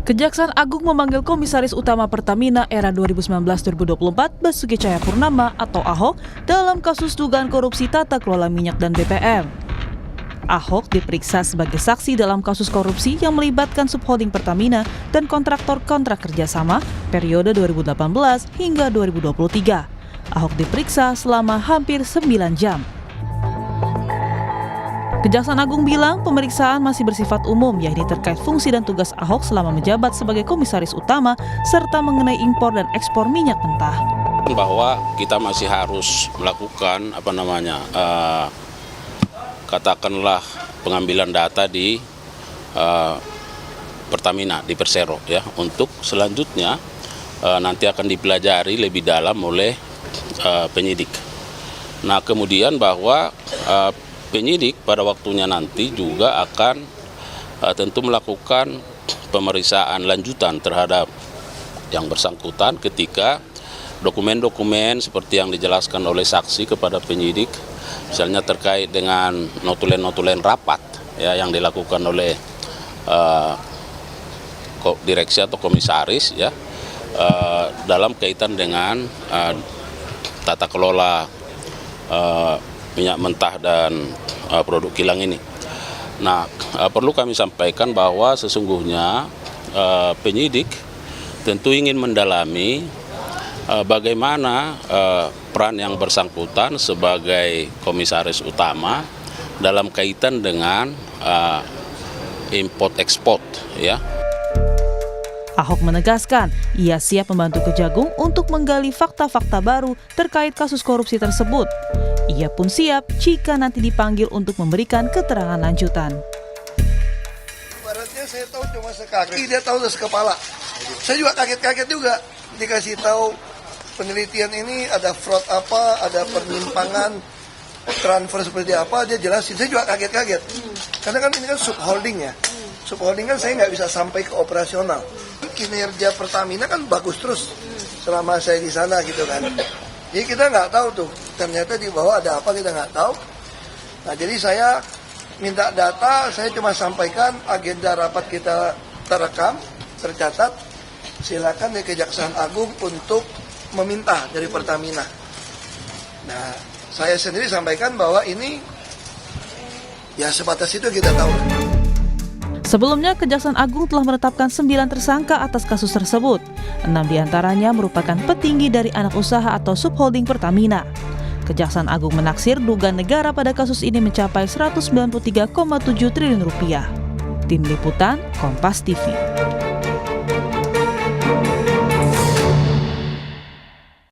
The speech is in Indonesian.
Kejaksaan Agung memanggil Komisaris Utama Pertamina era 2019-2024 Basuki Cahayapurnama atau Ahok dalam kasus dugaan korupsi tata kelola minyak dan BPM. Ahok diperiksa sebagai saksi dalam kasus korupsi yang melibatkan subholding Pertamina dan kontraktor kontrak kerjasama periode 2018 hingga 2023. Ahok diperiksa selama hampir 9 jam. Kejaksaan Agung bilang pemeriksaan masih bersifat umum, yakni terkait fungsi dan tugas Ahok selama menjabat sebagai Komisaris Utama serta mengenai impor dan ekspor minyak mentah. Bahwa kita masih harus melakukan katakanlah pengambilan data di Pertamina, di Persero ya, untuk selanjutnya nanti akan dipelajari lebih dalam oleh penyidik. Nah, kemudian bahwa penyidik pada waktunya nanti juga akan tentu melakukan pemeriksaan lanjutan terhadap yang bersangkutan ketika dokumen-dokumen seperti yang dijelaskan oleh saksi kepada penyidik, misalnya terkait dengan notulen-notulen rapat ya, yang dilakukan oleh direksi atau komisaris ya, dalam kaitan dengan tata kelola minyak mentah dan produk kilang ini. Nah, perlu kami sampaikan bahwa sesungguhnya penyidik tentu ingin mendalami bagaimana peran yang bersangkutan sebagai komisaris utama dalam kaitan dengan import ekspor ya. Ahok menegaskan ia siap membantu Kejagung untuk menggali fakta-fakta baru terkait kasus korupsi tersebut. Ia pun siap jika nanti dipanggil untuk memberikan keterangan lanjutan. Ibaratnya saya tahu cuma sekaki, dia tahu udah sekepala. Saya juga kaget-kaget juga dikasih tahu penelitian ini ada fraud apa, ada penyimpangan, transfer seperti apa, dia jelasin. Saya juga kaget-kaget. Karena kan ini kan subholding ya. Subholding kan saya nggak bisa sampai ke operasional. Kinerja Pertamina kan bagus terus selama saya di sana gitu kan. Jadi kita nggak tahu tuh, ternyata di bawah ada apa kita nggak tahu. Nah, jadi saya minta data, saya cuma sampaikan agenda rapat kita terekam, tercatat. Silakan di Kejaksaan Agung untuk meminta dari Pertamina. Nah, saya sendiri sampaikan bahwa ini ya sebatas itu kita tahu. Sebelumnya, Kejaksaan Agung telah menetapkan 9 tersangka atas kasus tersebut. 6 diantaranya merupakan petinggi dari anak usaha atau subholding Pertamina. Kejaksaan Agung menaksir dugaan negara pada kasus ini mencapai Rp193,7 triliun. Tim Liputan, Kompas TV.